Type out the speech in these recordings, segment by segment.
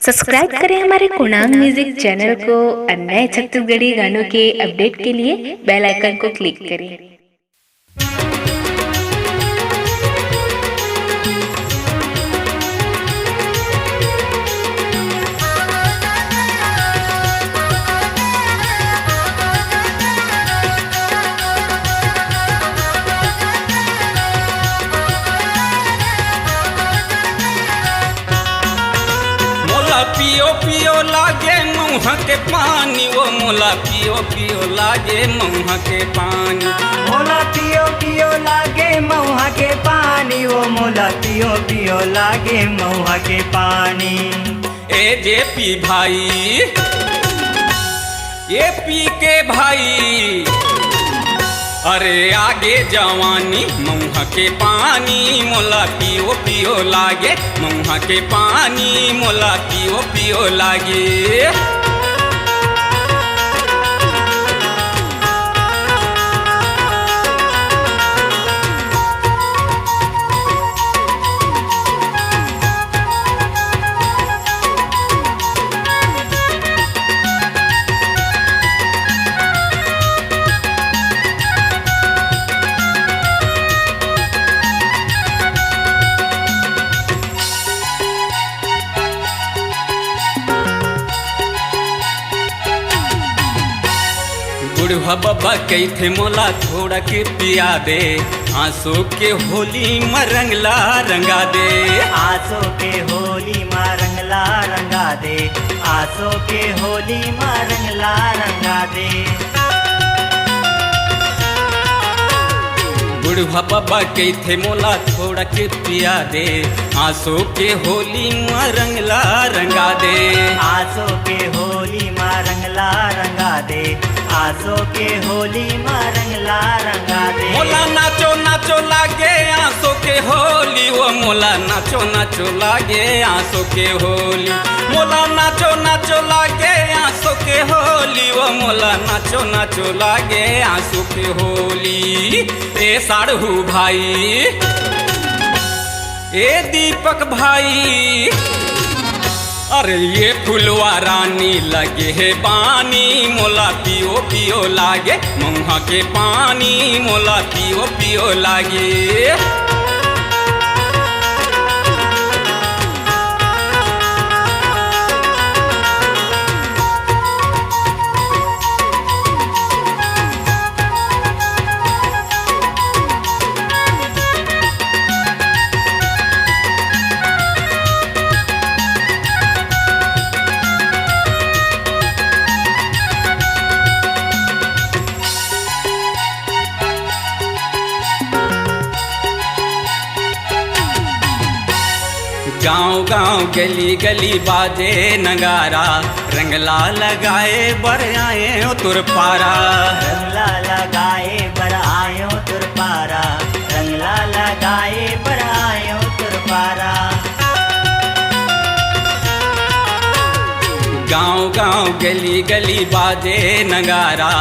Subscribe करें हमारे कुणांग music channel को और नए छत्तीसगढ़ी गानों के अपडेट के लिए बेल आइकन को क्लिक करें। पियो पियो लागे मुँह के पानी वो मोला पियो पियो लागे मुँह के पानी मोला पियो पियो लागे महुआ के पानी वो मोला पियो पियो लागे महुआ के पानी। ए जे पी भाई ये पी के भाई अरे आगे जवानी मुँह के पानी मोला पियो पियो लागे मुँह के पानी मोला पियो पियो लागे। बुढ़वा बब्बा कैथे मोला थोड़ा के पिया दे आंसू के होली में रंगला रंगा दे आंसू के होली में रंगला रंगा दे आंसू के होली में रंगला रंगा दे। बुढ़वा बब्बा कैथे मोला थोड़ा के पिया दे आंसू के होली में रंगला रंगा दे आंसू के होली में रंगला रंगा दे आंसू के होली में रंगला रंगा दे। मोला नाचो नाचो लागे आंसू के होली वो मोला नाचो नाचो लागे आंसू के होली मोला नाचो नाचो लागे आंसू के होली वो मोला नाचो नाचो लागे आंसू के होली। ए साढ़ू भाई ए दीपक भाई अरे ये फुलवा रानी लगे है पानी मोला पियो पियो लागे मुँह के पानी मोला पियो पियो लागे। गाँव गाँव गली गली बाजे नगारा रंगला लगाए बर आए तुर पारा रंगला लगाए बर आयो तुर पारा रंगला लगाए बर आयो तुर पारा। गाँव गाँव गली गली बाजे नगारा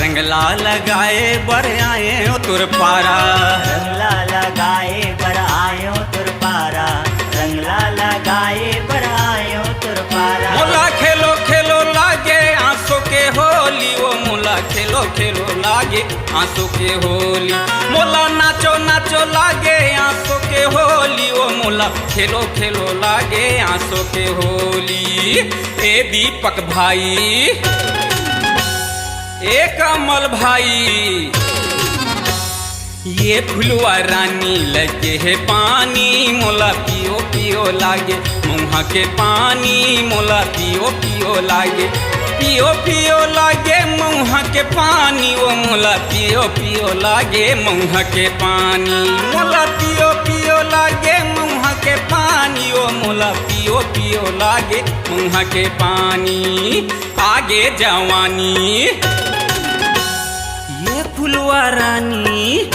रंगला लगाए बर आए तुर पारा रंगला लगाए बर आयो तुर पारा रंगला लगाए बर आयो तुर पारा। मोला खेलो खेलो लागे आंसू के होली वो मोला खेलो खेलो लागे आंसू के होली मोला नाचो नाचो लागे आंसू के होली वो मोला खेलो खेलो लागे आंसू के होली। ए दीपक भाई ए कमल भाई ये फुलवा रानी लगे है पानी मोला पियो पियो लागे मुँह के पानी मोला पियो पियो लागे पियो पियो लागे मुँह के पानी वो मोला पियो पियो लागे मुँह के पानी मोला पियो पियो लागे मुँह के पानी वो मोला पियो पियो लागे मुँह के पानी। आगे जवानी ये फुलवा रानी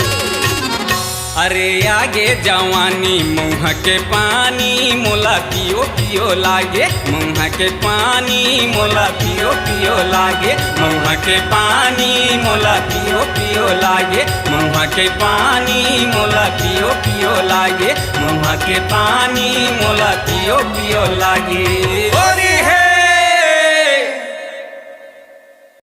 अरे आगे जवानी मुँह के पानी मोला पियो पियो लागे मुँह के पानी मोला पियो पियो लागे मुँह के पानी मोला पियो पियो लागे मुँह के पानी मोला पियो पियो लागे मुँह के पानी मोला पियो पियो लागे।